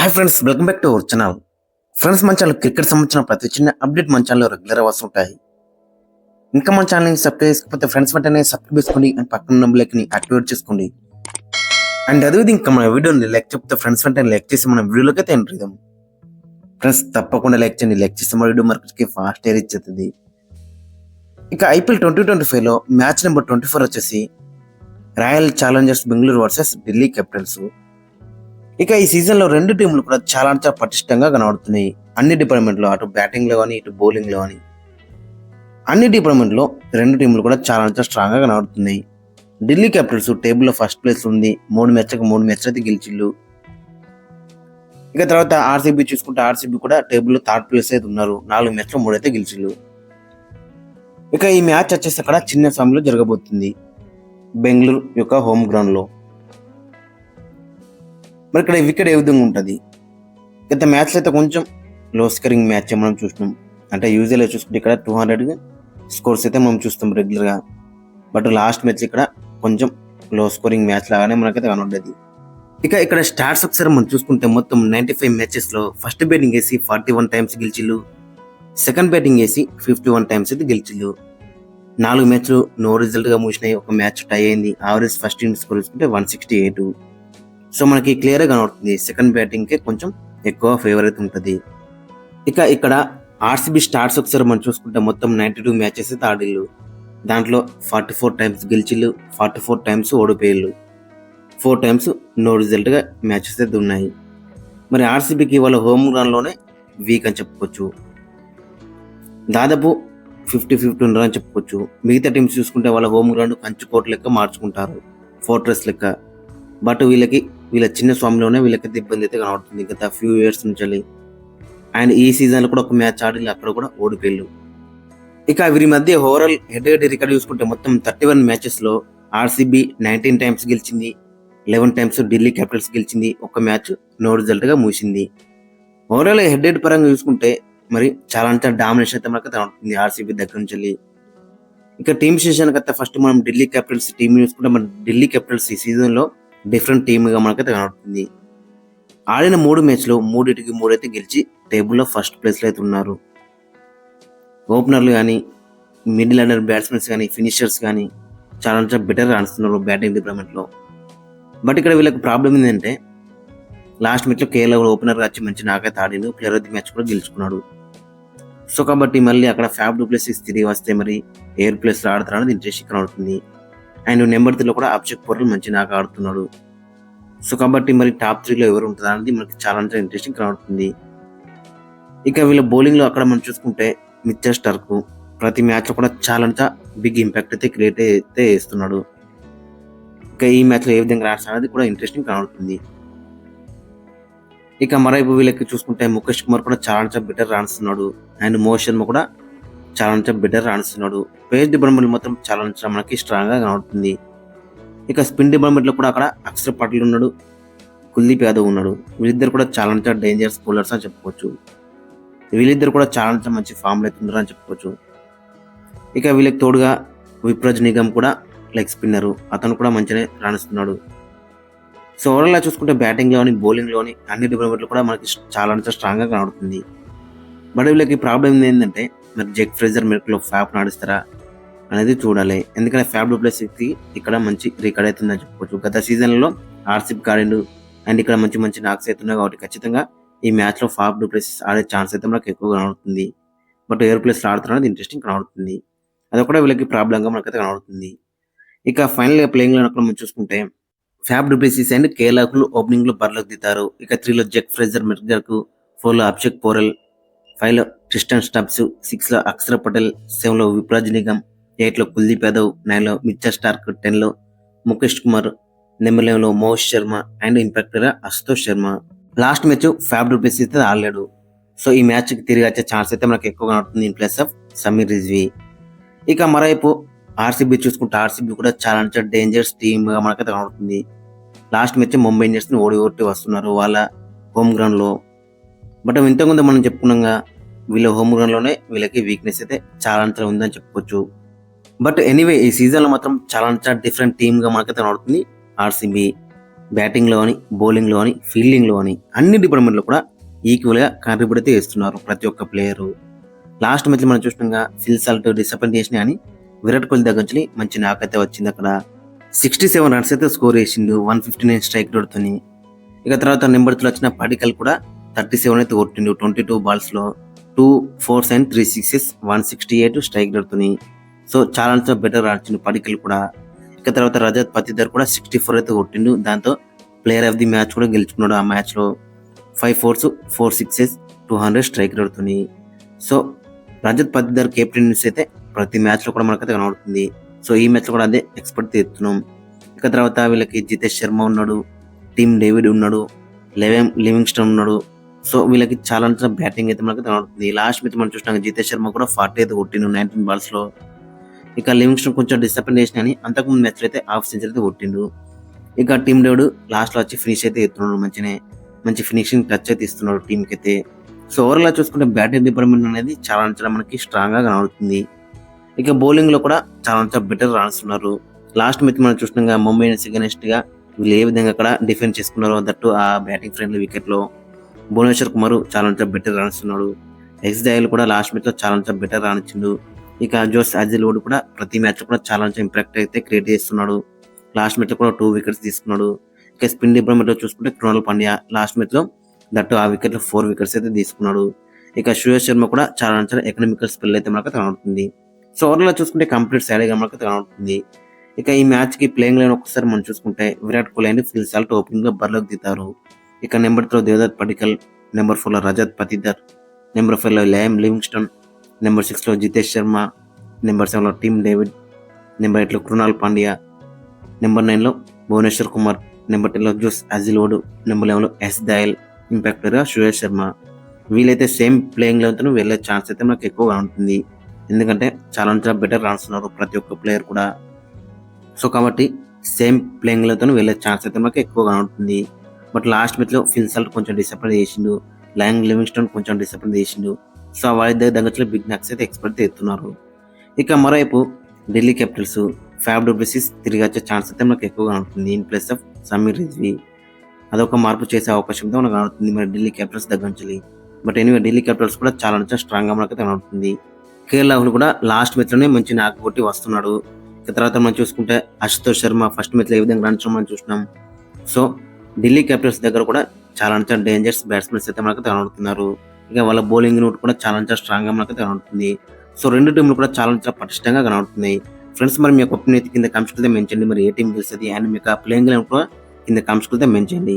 Hi friends, welcome back to our channel. Friends, మన channel cricket సంబంధించిన ప్రతి చిన్న అప్డేట్ మన ఛానల్లో రెగ్యులర్ వస్తుంటాయి. ఇంకా మన ఛానల్ని సబ్స్క్రైబ్ చేసుకోకపోతే ఫ్రెండ్స్ వెంటనే సబ్స్క్రైబ్ చేసుకోండి అండ్ పక్కన ఉన్న బెల్ని యాక్టివేట్ చేసుకోండి. అండ్ అదే ఇంకా మన వీడియోని లైక్ చెప్తే ఫ్రెండ్స్ వెంటనే లైక్ చేసి మన వీడియోలోకి అయితే ఎంటర్ చేద్దాం. ఫ్రెండ్స్ తప్పకుండా లైక్ చేయండి. లైక్ చేస్తే మన వీడియో మార్కెట్కి ఫాస్ట్ రీచ్ అవుతుంది. ఇక ఐపీఎల్ 2025లో మ్యాచ్ నెంబర్ 24 వచ్చేసి royal Challengers Bengaluru versus Delhi Capitals. ఇక ఈ సీజన్ లో రెండు టీంలు కూడా చాలా పటిష్టంగా కనబడుతున్నాయి. అన్ని డిపార్ట్మెంట్ లో, అటు బ్యాటింగ్ లో కానీ ఇటు బౌలింగ్ లో కానీ అన్ని డిపార్ట్మెంట్ లో రెండు టీంలు కూడా చాలా స్ట్రాంగ్ గా కనబడుతున్నాయి. ఢిల్లీ క్యాపిటల్స్ టేబుల్ లో ఫస్ట్ ప్లేస్ ఉంది. 3 మ్యాచ్లు అయితే గెలిచిళ్ళు. ఇక తర్వాత ఆర్సీబీ చూసుకుంటే ఆర్సీబీ కూడా టేబుల్ లో థర్డ్ ప్లేస్ అయితే ఉన్నారు. 4 మ్యాచ్లు 3 అయితే గెలిచిళ్ళు. ఇక ఈ మ్యాచ్ వచ్చేసి అక్కడ చిన్న సమయంలో జరగబోతుంది, బెంగళూరు యొక్క హోమ్ గ్రౌండ్ లో. మరి ఇక్కడ వికెట్ ఏ విధంగా ఉంటుంది? గత మ్యాచ్లో అయితే కొంచెం లో స్కోరింగ్ మ్యాచ్ మనం చూస్తున్నాం. అంటే యూజువల్గా చూసుకుంటే ఇక్కడ 200 స్కోర్స్ అయితే మనం చూస్తాం రెగ్యులర్గా. బట్ లాస్ట్ మ్యాచ్ ఇక్కడ కొంచెం లో స్కోరింగ్ మ్యాచ్ లాగానే మనకైతే కనబడ్డది. ఇక ఇక్కడ స్టార్ట్స్ ఒకసారి మనం చూసుకుంటే మొత్తం 95 మ్యాచెస్లో ఫస్ట్ బ్యాటింగ్ వేసి 41 టైమ్స్ గెలిచిళ్ళు, సెకండ్ బ్యాటింగ్ వేసి 51 టైమ్స్ అయితే గెలిచిళ్ళు. 4 మ్యాచ్లు నో రిజల్ట్గా ముగిసినాయి. ఒక మ్యాచ్ టై అయింది. యావరేజ్ ఫస్ట్ ఇన్నింగ్స్ స్కోర్ చూసుకుంటే 168. సో మనకి క్లియర్గా కనబడుతుంది సెకండ్ బ్యాటింగ్కే కొంచెం ఎక్కువ ఫేవర్ అయితే ఉంటుంది. ఇక ఇక్కడ ఆర్సీబీ స్టార్ట్స్ ఒకసారి మనం చూసుకుంటే మొత్తం 92 మ్యాచెస్ అయితే ఆడిళ్ళు. దాంట్లో 44 టైమ్స్ గెలిచిళ్ళు, 44 టైమ్స్ ఓడిపోయిళ్ళు, 4 టైమ్స్ నో రిజల్ట్గా మ్యాచెస్ అయితే ఉన్నాయి. మరి ఆర్సీబీకి వాళ్ళ హోమ్ గ్రౌండ్లోనే వీక్ అని చెప్పుకోవచ్చు. దాదాపు 50-50 ఉన్నారని చెప్పుకోవచ్చు. మిగతా టీమ్స్ చూసుకుంటే వాళ్ళ హోమ్ గ్రౌండ్ కంచుకోట లెక్క మార్చుకుంటారు, ఫోర్ట్రెస్ లెక్క. బట్ వీళ్ళ చిన్న స్వామిలోనే వీళ్ళకైతే ఇబ్బంది అయితే కనబడుతుంది గత ఫ్యూ ఇయర్స్ నుంచి. అండ్ ఈ సీజన్లో కూడా ఒక మ్యాచ్ ఆడి అక్కడ కూడా ఓడిపోయిళ్ళు. ఇక వీరి మధ్య ఓవరాల్ హెడ్ రికార్డ్ చూసుకుంటే మొత్తం 31 మ్యాచెస్లో ఆర్సీబీ 19 టైమ్స్ గెలిచింది, 11 టైమ్స్ ఢిల్లీ క్యాపిటల్స్ గెలిచింది, ఒక మ్యాచ్ నో రిజల్ట్గా ముగిసింది. ఓవరాల్ హెడ్ పరంగా చూసుకుంటే మరి చాలా డామినేషన్ అయితే మనకు కనబడుతుంది ఆర్సీబీ దగ్గర నుంచి. ఇక టీమ్ సెషన్ అయితే ఫస్ట్ మనం ఢిల్లీ క్యాపిటల్స్ టీం చూసుకుంటే మన ఢిల్లీ క్యాపిటల్స్ ఈ సీజన్లో డిఫరెంట్ టీమ్గా మనకైతే కనబడుతుంది. ఆడిన 3 మ్యాచ్లో 3 అయితే గెలిచి టేబుల్లో ఫస్ట్ ప్లేస్లో అయితే ఉన్నారు. ఓపెనర్లు కానీ, మిడిల్ ఆర్డర్ బ్యాట్స్మెన్స్ కానీ, ఫినిషర్స్ కానీ చాలా బెటర్గా ఆడుతున్నారు బ్యాటింగ్ డిపార్ట్మెంట్లో. బట్ ఇక్కడ వీళ్ళకి ప్రాబ్లం ఏంటంటే లాస్ట్ మ్యాచ్లో కేరళ ఓపెనర్గా వచ్చి మంచి నాకైతే ఆడిండు, ప్లేయర్ ఆఫ్ ది మ్యాచ్ కూడా గెలుచుకున్నాడు. సో కాబట్టి మళ్ళీ అక్కడ ఫ్యాబ్ డు ప్లేసెస్ తిరిగి వస్తే మరి ఎయిర్ ప్లేస్లో ఆడతారనేది ఇంట్రెస్ట్ కనబడుతుంది. అండ్ నెంబర్ 3లో కూడా అభిషేక్ పోర్టల్ మంచి నాకు ఆడుతున్నాడు. సో కాబట్టి మరి టాప్ 3లో ఎవరు ఉంటుంది అనేది మనకి చాలా ఇంట్రెస్టింగ్ కనబడుతుంది. ఇక వీళ్ళ బౌలింగ్లో అక్కడ మనం చూసుకుంటే మిచెల్ స్టార్క్ ప్రతి మ్యాచ్లో కూడా చాలా బిగ్ ఇంపాక్ట్ అయితే క్రియేట్ అయితే చేస్తున్నాడు. ఇక ఈ మ్యాచ్లో ఏ విధంగా రాస్తారు అనేది కూడా ఇంట్రెస్టింగ్ కనబడుతుంది. ఇక మరోవైపు వీళ్ళకి చూసుకుంటే ముఖేష్ కుమార్ కూడా చాలా బెటర్ రాణిస్తున్నాడు. అండ్ మోహిత్ శర్మ కూడా చాలా బెటర్ రాణిస్తున్నాడు. పేస్ డిపార్ట్మెంట్ మాత్రం చాలా మనకి స్ట్రాంగ్గా కనబడుతుంది. ఇక స్పిన్ డిపార్ట్మెంట్లో కూడా అక్కడ అక్షర్ పటేల్ ఉన్నాడు, కుల్దీప్ యాదవ్ ఉన్నాడు. వీళ్ళిద్దరు కూడా చాలా డేంజరస్ బౌలర్స్ అని చెప్పుకోవచ్చు. వీళ్ళిద్దరు కూడా చాలా మంచి ఫామ్లో అయితే ఉన్నారని చెప్పుకోవచ్చు. ఇక వీళ్ళకి తోడుగా విప్రజ్ నిగమ్ కూడా లెగ్ స్పిన్నరు, అతను కూడా మంచిగానే రాణిస్తున్నాడు. సో ఓవరాల్గా చూసుకుంటే బ్యాటింగ్లోని, బౌలింగ్లోని అన్ని డిపార్ట్మెంట్లో కూడా మనకి చాలా స్ట్రాంగ్గా కనబడుతుంది. బట్ వీళ్ళకి ప్రాబ్లం ఏంటంటే మరి జెక్ ఫ్రేజర్ మెరిట్లో ఫ్యాప్ నడుస్తారా అనేది చూడాలి. ఎందుకంటే ఫ్యాప్ డూప్లెసీకి ఇక్కడ మంచి రికార్డ్ అవుతుందని చెప్పుకోవచ్చు. గత సీజన్లో ఆర్సీబీ ఆడిండు అండ్ ఇక్కడ మంచి నాక్స్ అవుతున్నాయి. కాబట్టి ఖచ్చితంగా ఈ మ్యాచ్లో ఫ్యాప్ డూప్లెసీస్ ఆడే ఛాన్స్ అయితే మనకు ఎక్కువ కనబడుతుంది. బట్ ఎయిర్ ప్లేస్లో ఆడుతున్నది ఇంట్రెస్టింగ్ కనబడుతుంది. అది కూడా వీళ్ళకి ప్రాబ్లంగా మనకైతే కనబడుతుంది. ఇక ఫైనల్గా ప్లేయింగ్లో మనం చూసుకుంటే ఫ్యాప్ డూప్లెసీస్ అండ్ కేరళకు ఓపెనింగ్లో బరిలోకి దిగుతారు. ఇక 3లో జెక్ ఫ్రేజర్ మెర్గర్కు, 4లో అభిషేక్ పోరెల్, 5లో ట్రిస్టన్ స్టబ్స్, 6లో అక్షర్ పటేల్, 7లో విప్రాజ్ నిగమ్, 8లో కుల్దీప్ యాదవ్, 9లో మిచెల్ స్టార్క్, 10లో ముఖేష్ కుమార్, నెంబర్ 11లో Mohit Sharma and impactor Ashutosh Sharma. Last match Faf du Plessis అయితే ఆడలేడు. సో ఈ మ్యాచ్కి తిరిగి వచ్చే ఛాన్స్ అయితే మనకు ఎక్కువగా ఉంటుంది in place of Sameer Rizvi. ఇక మరోవైపు ఆర్సీబీ చూసుకుంటే ఆర్సీబీ కూడా చాలా డేంజరస్ టీమ్గా మనకైతే కనబడుతుంది. లాస్ట్ మ్యాచ్ ముంబై ఇండియన్స్ని ఓడి వస్తున్నారు వాళ్ళ హోమ్ గ్రౌండ్లో. బట్ ఇంతకుముందు మనం చెప్పుకున్నాగా వీళ్ళ హోమ్ గ్రౌండ్లోనే వీళ్ళకి వీక్నెస్ అయితే చాలా ఉందని చెప్పుకోవచ్చు. బట్ ఎనీవే ఈ సీజన్లో మాత్రం చాలా డిఫరెంట్ టీమ్గా మనకైతే కనబడుతుంది ఆర్సీబీ. బ్యాటింగ్లో అని, బౌలింగ్లో అని, ఫీల్డింగ్లో అని అన్ని డిపార్ట్మెంట్లో కూడా ఈక్వల్గా కాంట్రిబ్యూట్ అయితే చేస్తున్నారు ప్రతి ఒక్క ప్లేయరు. లాస్ట్ మ్యాచ్లో మనం చూసినాగా ఫిల్ సాల్ట్ డిసప్పాయింట్ చేసినా అని విరాట్ కోహ్లీ దగ్గర నుంచి మంచి నాక్ అయితే వచ్చింది. అక్కడ 67 రన్స్ అయితే స్కోర్ చేసిండు 159 స్ట్రైక్ రేట్తోని. ఇక తర్వాత నెంబర్ 3 వచ్చిన పడికల్ కూడా 37 అయితే కొట్టిండు 22 బాల్స్లో 2 4s అండ్ 3 6s 168 స్ట్రైక్ రేట్తోని. సో చాలా బెటర్ ఆడుతుంది పడికల్ కూడా. ఇక తర్వాత రజత్ పతిదర్ కూడా 64 అయితే కొట్టిండు. దాంతో ప్లేయర్ ఆఫ్ ది మ్యాచ్ కూడా గెలుచుకున్నాడు ఆ మ్యాచ్లో. 5 4s 4 6s 200 స్ట్రైక్ రేట్తోని. సో రజత్ పతిదర్ కెప్టెన్సీ అయితే ప్రతి మ్యాచ్లో కూడా మనకైతే కనబడుతుంది. సో ఈ మ్యాచ్లో కూడా అదే ఎక్స్పెక్ట్ చేస్తున్నాం. ఇక తర్వాత వీళ్ళకి జితేష్ శర్మ ఉన్నాడు, టీమ్ డేవిడ్ ఉన్నాడు, లివింగ్స్టన్ ఉన్నాడు. సో వీళ్ళకి చాలా బ్యాటింగ్ అయితే మనకు కనబడుతుంది. లాస్ట్ మ్యాచ్ మనం చూసినాక జితేష్ శర్మ కూడా 40 అయితే కొట్టిండు 19 బాల్స్లో. ఇక లివింగ్స్టన్ కొంచెం డిసప్పాయింట్ చేసిన అని అంతకుముందు మ్యాచ్లో అయితే హాఫ్ సెంచరీ అయితే కొట్టిండు. ఇక టీమ్ డేవిడ్ లాస్ట్లో వచ్చి ఫినిష్ అయితే ఎత్తున్నాడు, మంచి ఫినిషింగ్ టచ్ అయితే ఇస్తున్నాడు టీంకి అయితే. సో ఓవరాల్ చూసుకుంటే బ్యాటింగ్ డిపార్ట్మెంట్ అనేది చాలా మనకి స్ట్రాంగ్ గా కనబడుతుంది. ఇక బౌలింగ్ లో కూడా చాలా బెటర్ రాణిస్తున్నారు. లాస్ట్ మ్యాచ్ మనం చూసినాగా ముంబై ఇండియన్స్ అగైనెస్ట్ గా వీళ్ళు ఏ విధంగా అక్కడ డిఫెండ్ చేసుకున్నారో దట్టు ఆ బ్యాటింగ్ ఫ్రెండ్లీ వికెట్ లో భువనేశ్వర్ కుమార్ చాలా బెటర్ రాణిస్తున్నాడు. ఎక్స్ దయాల్ కూడా లాస్ట్ మ్యాచ్ లో చాలా బెటర్ రాణించిండు. ఇక జోస్ అజిల్వుడ్ కూడా ప్రతి మ్యాచ్ లో కూడా చాలా ఇంపాక్ట్ అయితే క్రియేట్ చేస్తున్నాడు. లాస్ట్ మ్యాచ్ లో కూడా 2 వికెట్స్ తీసుకున్నాడు. ఇక స్పిన్ డిపార్ట్మెంట్ లో చూసుకుంటే కృణాల్ పాండ్యా లాస్ట్ మ్యాచ్ లో దట్టు ఆ వికెట్ లో 4 వికెట్స్ అయితే తీసుకున్నాడు. ఇక శ్రేయస్ శర్మ కూడా చాలా ఎకనామికల్ స్పెల్ అయితే మనకు కనబడుతుంది. సో ఓవరాల్ చూసుకుంటే కంప్లీట్ సైడ్గా మనకు కనబడుతుంది. ఇక ఈ మ్యాచ్ కి ప్లేయింగ్ లైన్ ఒకసారి మనం చూసుకుంటే Virat Kohli and Phil Salt opening లో బరిలోకి దిగుతారు. ఇక నెంబర్ 3 దేవదత్ పడికల్, నెంబర్ 4 లో రజత్ పతిదర్, నెంబర్ 5 లో లివింగ్స్టన్, నెంబర్ 6 లో జితేష్ శర్మ, నెంబర్ 7 లో టీమ్ డేవిడ్, నెంబర్ 8 లో కృణాల్ పాండ్యా, నెంబర్ 9 లో భువనేశ్వర్ కుమార్, నెంబర్ 10 లో జోస్ అజిల్వుడ్, నెంబర్ 11 లో ఎస్ దయాల్, ఇంపాక్టర్ గా శ్రేయస్ శర్మ. వీలైతే సేమ్ ప్లేయింగ్ లెవెల్తో వెళ్ళే ఛాన్స్ అయితే మనకు ఎక్కువగా ఉంటుంది. ఎందుకంటే చాలా బెటర్ రాస్తున్నారు ప్రతి ఒక్క ప్లేయర్ కూడా. సో కాబట్టి సేమ్ ప్లేయింగ్ లెవెల్తో వెళ్ళే ఛాన్స్ అయితే మనకు ఎక్కువగా ఉంటుంది. బట్ లాస్ట్ మ్యాచ్ లో ఫిల్ సాల్ట్ కొంచెం డిసప్పాయింట్ చేసిండు, లివింగ్స్టన్ కొంచెం డిసప్పాయింట్ చేసిండు. సో వాళ్ళ దగ్గర బిగ్ నాక్స్ అయితే ఎక్స్పెక్ట్ చేస్తున్నారు. ఇక మరోవైపు ఢిల్లీ క్యాపిటల్స్ ఫ్యాబ్ డూప్లెసిస్ తిరిగి వచ్చే ఛాన్స్ అయితే మనకు ఎక్కువగా ఉంటుంది in place of Sameer Rizvi. అదొక మార్పు చేసే అవకాశం అయితే మనకు కనబడుతుంది మరి ఢిల్లీ క్యాపిటల్స్ దగ్గర నుంచి. బట్ ఎనీవే ఢిల్లీ క్యాపిటల్స్ కూడా చాలా స్ట్రాంగ్ గా మనకు కనబడుతుంది. కేఎల్ రాహుల్ కూడా లాస్ట్ మ్యాచ్ లోనే మంచి నాక్ కొట్టి వస్తున్నాడు. ఇక తర్వాత మనం చూసుకుంటే అశుతోష్ శర్మ ఫస్ట్ మ్యాచ్ లో ఏ విధంగా రాణించడం మనం చూసినాం. సో ఢిల్లీ క్యాపిటల్స్ దగ్గర కూడా చాలా డేంజరస్ బ్యాట్స్మెన్స్ అయితే మనకు కనబడుతున్నారు. ఇక వాళ్ళ బౌలింగ్ నోట్ కూడా చాలా స్ట్రాంగ్ గా మనకు కనబడుతుంది. సో రెండు టీంలు కూడా చాలా పటిష్టంగా కనబడుతున్నాయి. ఫ్రెండ్స్ మరి మీ యొక్క ఒపీనియన్ కింద కామెంట్స్ కింద మెన్షన్ చేయండి. మరి ఏ టీం గెలుస్తుంది అండ్ మీకు ప్లేయింగ్ కూడా కింద కామెంట్స్ కింద మెన్షన్ చేయండి.